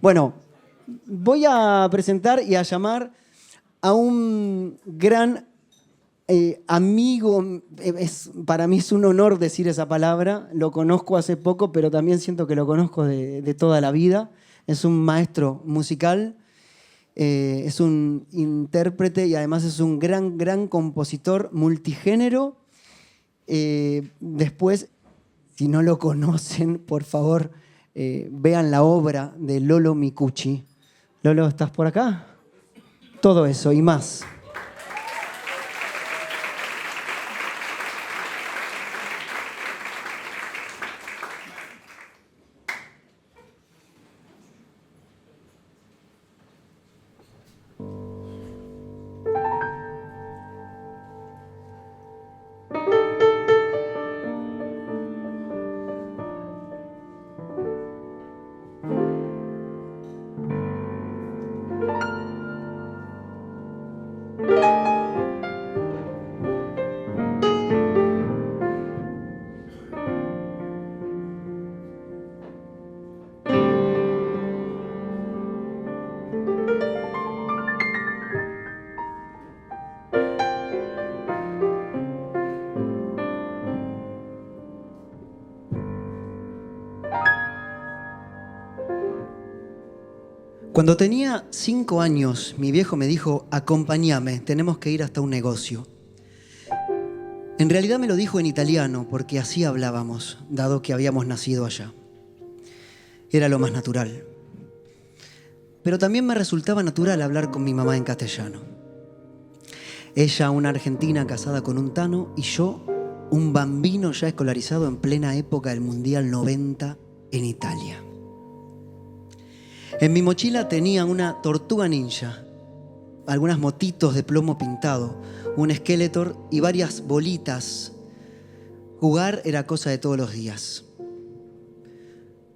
Bueno, voy a presentar y a llamar a un gran amigo. Para mí es un honor decir esa palabra. Lo conozco hace poco, pero también siento que lo conozco de toda la vida. Es un maestro musical, es un intérprete y además es un gran compositor multigénero. Después, si no lo conocen, por favor, vean la obra de Lolo Micucci. Lolo, ¿estás por acá? Todo eso y más. Cuando tenía 5 años, mi viejo me dijo: acompáñame, tenemos que ir hasta un negocio. En realidad me lo dijo en italiano, porque así hablábamos, dado que habíamos nacido allá. Era lo más natural. Pero también me resultaba natural hablar con mi mamá en castellano. Ella, una argentina casada con un tano, y yo, un bambino ya escolarizado en plena época del Mundial 90 en Italia. En mi mochila tenía una tortuga ninja, algunas motitos de plomo pintado, un Skeletor y varias bolitas. Jugar era cosa de todos los días.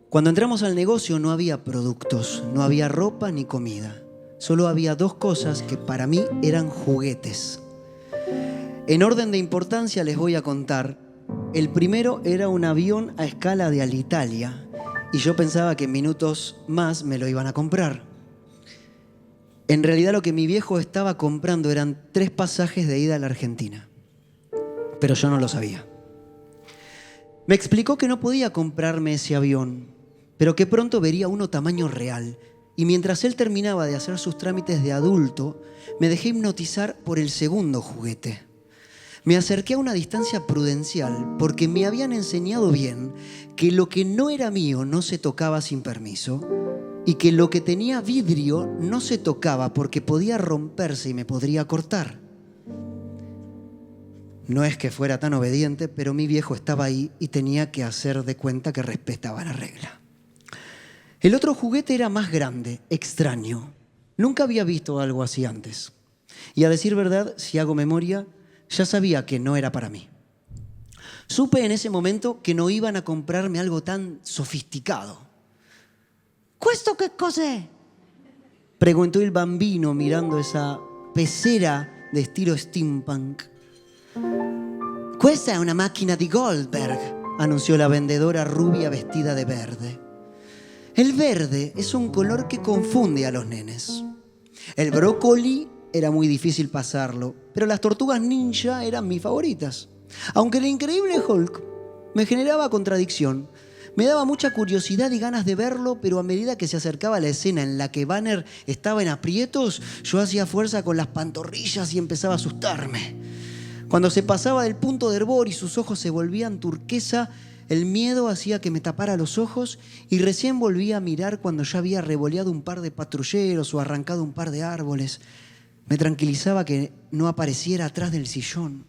Cuando entramos al negocio no había productos, no había ropa ni comida. Solo había 2 cosas que para mí eran juguetes. En orden de importancia les voy a contar. El primero era un avión a escala de Alitalia. Y yo pensaba que en minutos más me lo iban a comprar. En realidad lo que mi viejo estaba comprando eran 3 pasajes de ida a la Argentina. Pero yo no lo sabía. Me explicó que no podía comprarme ese avión, pero que pronto vería uno tamaño real. Y mientras él terminaba de hacer sus trámites de adulto, me dejé hipnotizar por el segundo juguete. Me acerqué a una distancia prudencial porque me habían enseñado bien que lo que no era mío no se tocaba sin permiso y que lo que tenía vidrio no se tocaba porque podía romperse y me podría cortar. No es que fuera tan obediente, pero mi viejo estaba ahí y tenía que hacer de cuenta que respetaba la regla. El otro juguete era más grande, extraño. Nunca había visto algo así antes. Y a decir verdad, si hago memoria, ya sabía que no era para mí. Supe en ese momento que no iban a comprarme algo tan sofisticado. ¿Questo che cos'è?, preguntó el bambino mirando esa pecera de estilo steampunk. Questa è una máquina di Goldberg, anunció la vendedora rubia vestida de verde. El verde es un color que confunde a los nenes. El brócoli era muy difícil pasarlo, pero las tortugas ninja eran mis favoritas. Aunque el increíble Hulk me generaba contradicción, me daba mucha curiosidad y ganas de verlo, pero a medida que se acercaba la escena en la que Banner estaba en aprietos, yo hacía fuerza con las pantorrillas y empezaba a asustarme. Cuando se pasaba del punto de hervor y sus ojos se volvían turquesa, el miedo hacía que me tapara los ojos y recién volvía a mirar cuando ya había revoleado un par de patrulleros o arrancado un par de árboles. Me tranquilizaba que no apareciera atrás del sillón.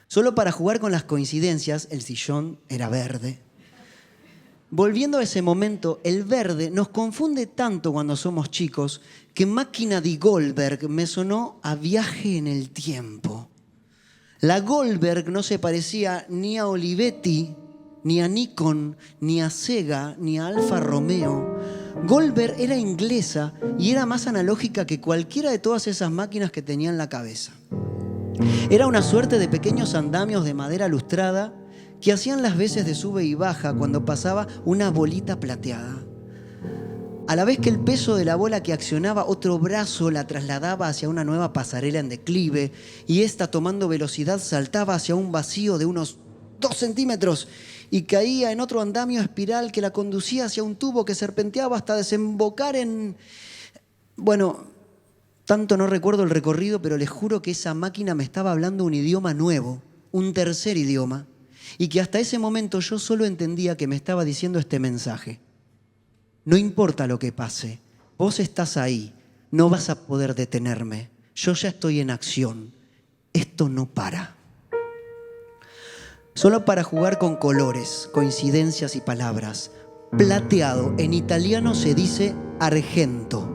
Solo para jugar con las coincidencias, el sillón era verde. Volviendo a ese momento, el verde nos confunde tanto cuando somos chicos que Máquina di Goldberg me sonó a Viaje en el Tiempo. La Goldberg no se parecía ni a Olivetti, ni a Nikon, ni a Sega, ni a Alfa Romeo. Goldberg era inglesa y era más analógica que cualquiera de todas esas máquinas que tenía en la cabeza. Era una suerte de pequeños andamios de madera lustrada que hacían las veces de sube y baja cuando pasaba una bolita plateada. A la vez que el peso de la bola que accionaba otro brazo la trasladaba hacia una nueva pasarela en declive y esta, tomando velocidad, saltaba hacia un vacío de unos 2 centímetros y caía en otro andamio espiral que la conducía hacia un tubo que serpenteaba hasta desembocar en... Bueno, tanto no recuerdo el recorrido, pero les juro que esa máquina me estaba hablando un idioma nuevo, un tercer idioma, y que hasta ese momento yo solo entendía que me estaba diciendo este mensaje. No importa lo que pase, vos estás ahí, no vas a poder detenerme. Yo ya estoy en acción. Esto no para. Solo para jugar con colores, coincidencias y palabras. Plateado en italiano se dice argento.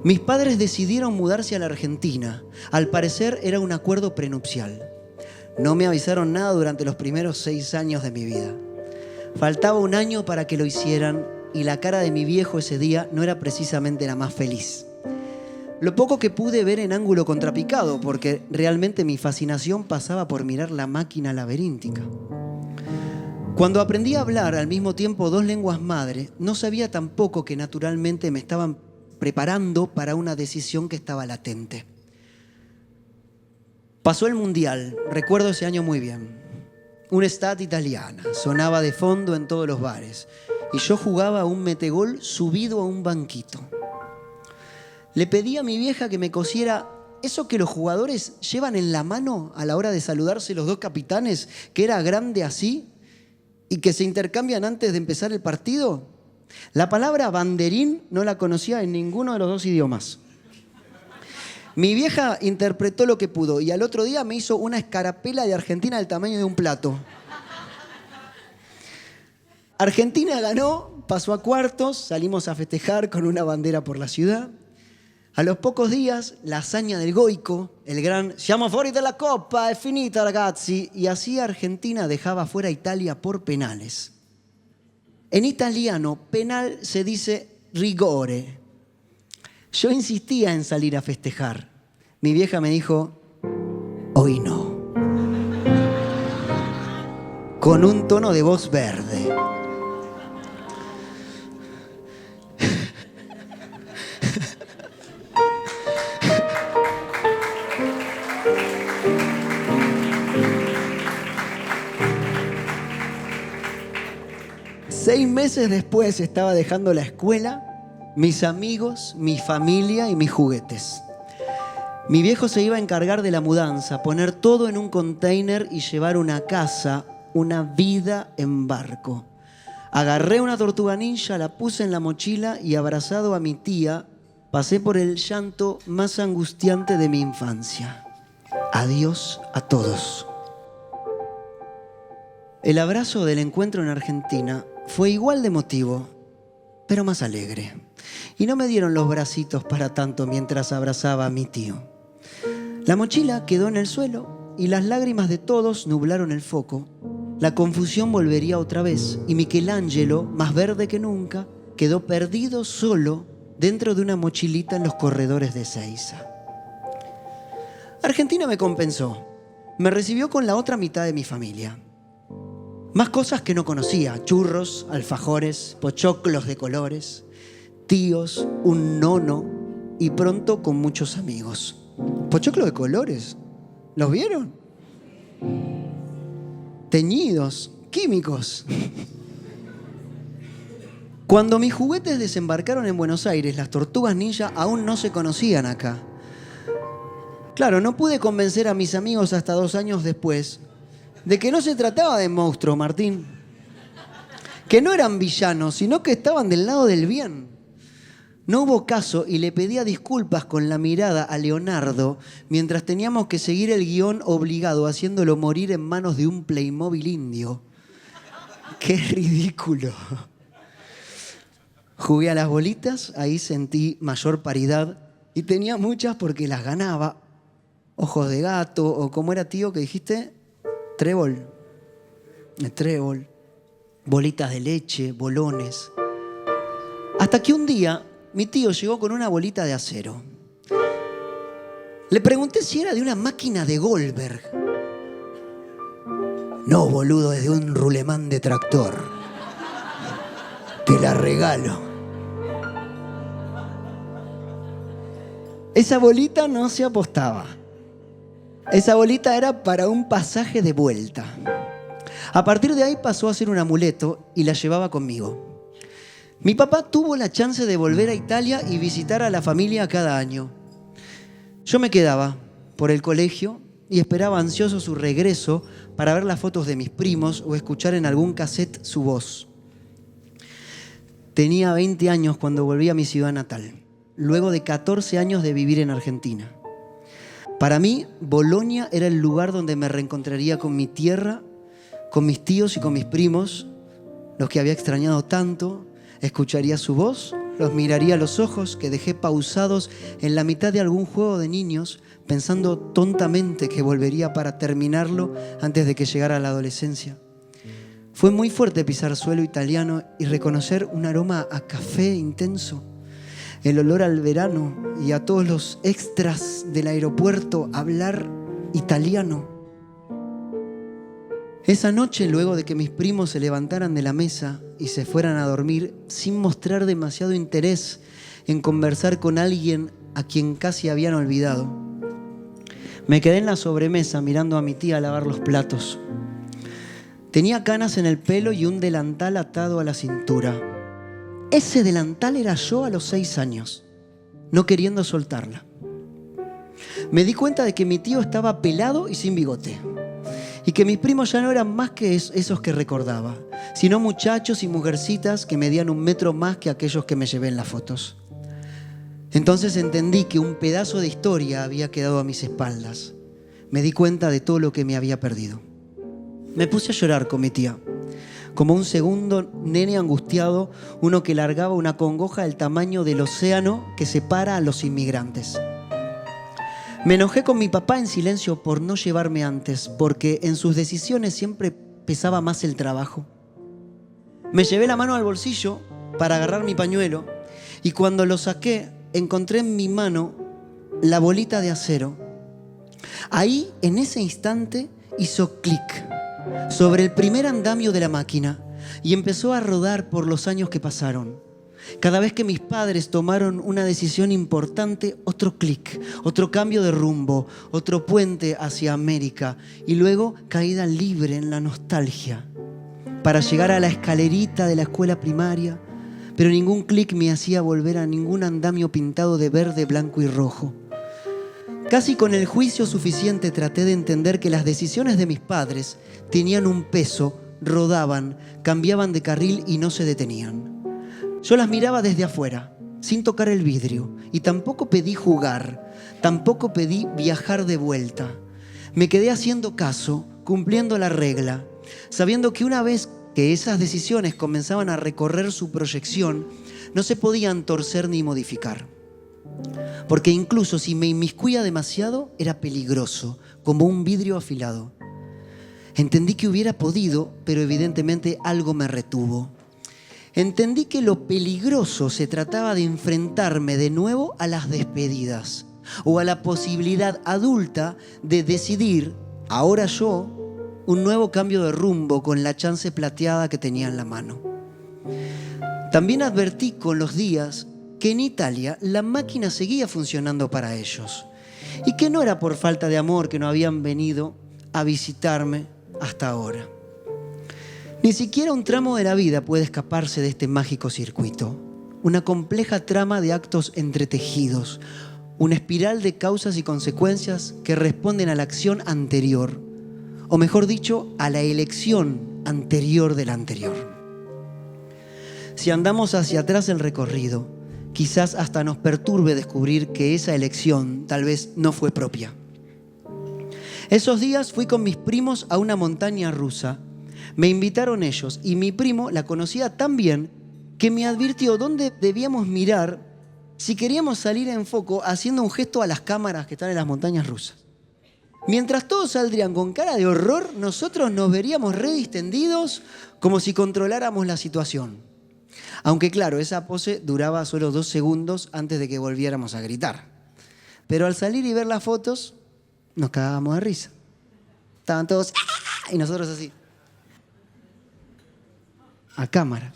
Mis padres decidieron mudarse a la Argentina. Al parecer era un acuerdo prenupcial. No me avisaron nada durante los primeros 6 años de mi vida. Faltaba un año para que lo hicieran y la cara de mi viejo ese día no era precisamente la más feliz. Lo poco que pude ver en ángulo contrapicado, porque realmente mi fascinación pasaba por mirar la máquina laberíntica. Cuando aprendí a hablar al mismo tiempo 2 lenguas madre, no sabía tampoco que naturalmente me estaban preparando para una decisión que estaba latente. Pasó el Mundial, recuerdo ese año muy bien. Un'estate italiana, sonaba de fondo en todos los bares. Y yo jugaba un metegol subido a un banquito. Le pedí a mi vieja que me cosiera eso que los jugadores llevan en la mano a la hora de saludarse los 2 capitanes, que era grande así y que se intercambian antes de empezar el partido. La palabra banderín no la conocía en ninguno de los 2 idiomas. Mi vieja interpretó lo que pudo y al otro día me hizo una escarapela de Argentina del tamaño de un plato. Argentina ganó, pasó a cuartos, salimos a festejar con una bandera por la ciudad. A los pocos días, la hazaña del Goico, el gran «Siamo fuori dalla Coppa, è finita ragazzi», y así Argentina dejaba fuera a Italia por penales. En italiano, penal se dice rigore. Yo insistía en salir a festejar. Mi vieja me dijo, hoy no. Con un tono de voz verde. Seis meses después estaba dejando la escuela, mis amigos, mi familia y mis juguetes. Mi viejo se iba a encargar de la mudanza, poner todo en un container y llevar una casa, una vida en barco. Agarré una tortuga ninja, la puse en la mochila y abrazado a mi tía, pasé por el llanto más angustiante de mi infancia. Adiós a todos. El abrazo del encuentro en Argentina fue igual de emotivo, pero más alegre. Y no me dieron los bracitos para tanto mientras abrazaba a mi tío. La mochila quedó en el suelo y las lágrimas de todos nublaron el foco. La confusión volvería otra vez y Michelangelo, más verde que nunca, quedó perdido solo dentro de una mochilita en los corredores de Ezeiza. Argentina me compensó. Me recibió con la otra mitad de mi familia. Más cosas que no conocía, churros, alfajores, pochoclos de colores, tíos, un nono y pronto con muchos amigos. ¿Pochoclos de colores? ¿Los vieron? Teñidos, químicos. Cuando mis juguetes desembarcaron en Buenos Aires, las tortugas ninja aún no se conocían acá. Claro, no pude convencer a mis amigos hasta 2 años después de que no se trataba de monstruos, Martín. Que no eran villanos, sino que estaban del lado del bien. No hubo caso y le pedía disculpas con la mirada a Leonardo mientras teníamos que seguir el guión obligado haciéndolo morir en manos de un Playmobil indio. ¡Qué ridículo! Jugué a las bolitas, ahí sentí mayor paridad y tenía muchas porque las ganaba. Ojos de gato o ¿cómo era, tío, que dijiste? Trébol. Trébol. Bolitas de leche, bolones. Hasta que un día mi tío llegó con una bolita de acero. Le pregunté si era de una máquina de Goldberg. No, boludo, es de un rulemán de tractor. Te la regalo. Esa bolita no se apostaba. Esa bolita era para un pasaje de vuelta. A partir de ahí pasó a ser un amuleto y la llevaba conmigo. Mi papá tuvo la chance de volver a Italia y visitar a la familia cada año. Yo me quedaba por el colegio y esperaba ansioso su regreso para ver las fotos de mis primos o escuchar en algún cassette su voz. Tenía 20 años cuando volví a mi ciudad natal, luego de 14 años de vivir en Argentina. Para mí, Bolonia era el lugar donde me reencontraría con mi tierra, con mis tíos y con mis primos, los que había extrañado tanto. Escucharía su voz, los miraría a los ojos que dejé pausados en la mitad de algún juego de niños, pensando tontamente que volvería para terminarlo antes de que llegara la adolescencia. Fue muy fuerte pisar suelo italiano y reconocer un aroma a café intenso, el olor al verano y a todos los extras del aeropuerto hablar italiano. Esa noche, luego de que mis primos se levantaran de la mesa y se fueran a dormir, sin mostrar demasiado interés en conversar con alguien a quien casi habían olvidado, me quedé en la sobremesa mirando a mi tía lavar los platos. Tenía canas en el pelo y un delantal atado a la cintura. Ese delantal era yo a los 6 años, no queriendo soltarla. Me di cuenta de que mi tío estaba pelado y sin bigote, y que mis primos ya no eran más que esos que recordaba, sino muchachos y mujercitas que medían 1 metro más que aquellos que me llevé en las fotos. Entonces entendí que un pedazo de historia había quedado a mis espaldas. Me di cuenta de todo lo que me había perdido. Me puse a llorar con mi tía, como un segundo nene angustiado, uno que largaba una congoja del tamaño del océano que separa a los inmigrantes. Me enojé con mi papá en silencio por no llevarme antes, porque en sus decisiones siempre pesaba más el trabajo. Me llevé la mano al bolsillo para agarrar mi pañuelo y cuando lo saqué encontré en mi mano la bolita de acero. Ahí, en ese instante, hizo clic sobre el primer andamio de la máquina y empezó a rodar por los años que pasaron. Cada vez que mis padres tomaron una decisión importante, otro clic, otro cambio de rumbo, otro puente hacia América y luego caída libre en la nostalgia para llegar a la escalerita de la escuela primaria, pero ningún clic me hacía volver a ningún andamio pintado de verde, blanco y rojo. Casi con el juicio suficiente traté de entender que las decisiones de mis padres tenían un peso, rodaban, cambiaban de carril y no se detenían. Yo las miraba desde afuera, sin tocar el vidrio, y tampoco pedí jugar, tampoco pedí viajar de vuelta. Me quedé haciendo caso, cumpliendo la regla, sabiendo que una vez que esas decisiones comenzaban a recorrer su proyección, no se podían torcer ni modificar. Porque incluso si me inmiscuía demasiado, era peligroso, como un vidrio afilado. Entendí que hubiera podido, pero evidentemente algo me retuvo. Entendí que lo peligroso se trataba de enfrentarme de nuevo a las despedidas o a la posibilidad adulta de decidir, ahora yo, un nuevo cambio de rumbo con la chance plateada que tenía en la mano. También advertí con los días que en Italia la máquina seguía funcionando para ellos y que no era por falta de amor que no habían venido a visitarme hasta ahora. Ni siquiera un tramo de la vida puede escaparse de este mágico circuito. Una compleja trama de actos entretejidos, una espiral de causas y consecuencias que responden a la acción anterior, o mejor dicho, a la elección anterior de la anterior. Si andamos hacia atrás del recorrido, quizás hasta nos perturbe descubrir que esa elección tal vez no fue propia. Esos días fui con mis primos a una montaña rusa. Me invitaron ellos y mi primo la conocía tan bien que me advirtió dónde debíamos mirar si queríamos salir en foco haciendo un gesto a las cámaras que están en las montañas rusas. Mientras todos saldrían con cara de horror, nosotros nos veríamos redistendidos como si controláramos la situación. Aunque claro, esa pose duraba solo 2 segundos antes de que volviéramos a gritar. Pero al salir y ver las fotos, nos cagábamos de risa. Estaban todos ¡ah! Y nosotros así. A cámara.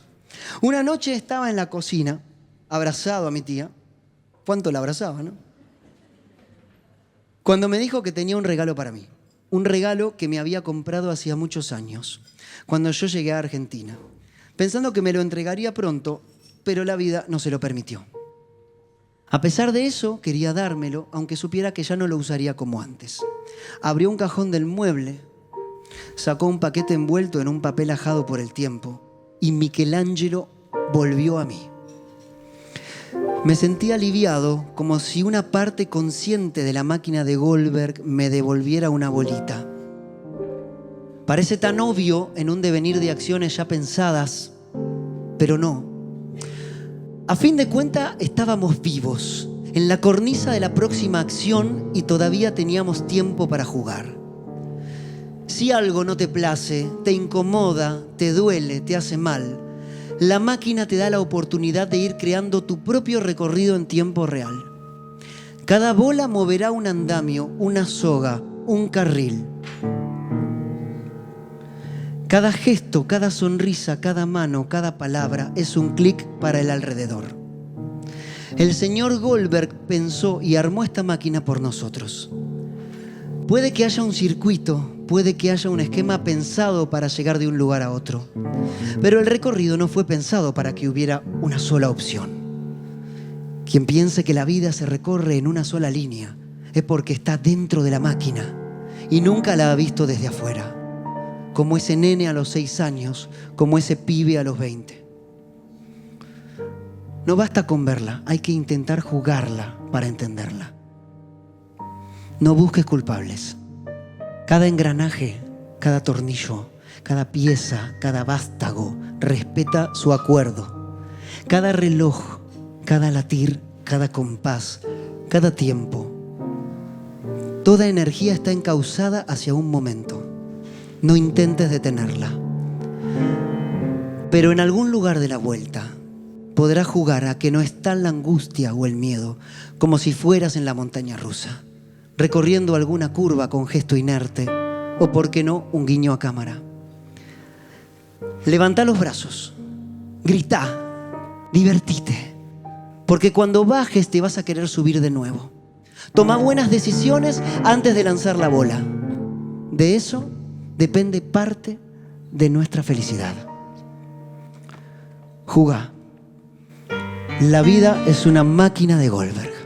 Una noche estaba en la cocina, abrazado a mi tía. ¿Cuánto la abrazaba, no? Cuando me dijo que tenía un regalo para mí. Un regalo que me había comprado hacía muchos años, cuando yo llegué a Argentina, pensando que me lo entregaría pronto, pero la vida no se lo permitió. A pesar de eso, quería dármelo, aunque supiera que ya no lo usaría como antes. Abrió un cajón del mueble, sacó un paquete envuelto en un papel ajado por el tiempo y Michelangelo volvió a mí. Me sentí aliviado, como si una parte consciente de la máquina de Goldberg me devolviera una bolita. Parece tan obvio en un devenir de acciones ya pensadas, pero no. A fin de cuentas, estábamos vivos, en la cornisa de la próxima acción y todavía teníamos tiempo para jugar. Si algo no te place, te incomoda, te duele, te hace mal, la máquina te da la oportunidad de ir creando tu propio recorrido en tiempo real. Cada bola moverá un andamio, una soga, un carril. Cada gesto, cada sonrisa, cada mano, cada palabra es un clic para el alrededor. El señor Goldberg pensó y armó esta máquina por nosotros. Puede que haya un circuito, puede que haya un esquema pensado para llegar de un lugar a otro, pero el recorrido no fue pensado para que hubiera una sola opción. Quien piense que la vida se recorre en una sola línea es porque está dentro de la máquina y nunca la ha visto desde afuera. Como ese nene a los 6 años, como ese pibe a los 20. No basta con verla, hay que intentar jugarla para entenderla. No busques culpables. Cada engranaje, cada tornillo, cada pieza, cada vástago respeta su acuerdo. Cada reloj, cada latir, cada compás, cada tiempo. Toda energía está encauzada hacia un momento. No intentes detenerla. Pero en algún lugar de la vuelta podrás jugar a que no está la angustia o el miedo, como si fueras en la montaña rusa, recorriendo alguna curva con gesto inerte o, por qué no, un guiño a cámara. Levanta los brazos, grita, divertite, porque cuando bajes te vas a querer subir de nuevo. Toma buenas decisiones antes de lanzar la bola. De eso depende parte de nuestra felicidad. Jugá. La vida es una máquina de Goldberg.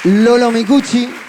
Lolo Micucci.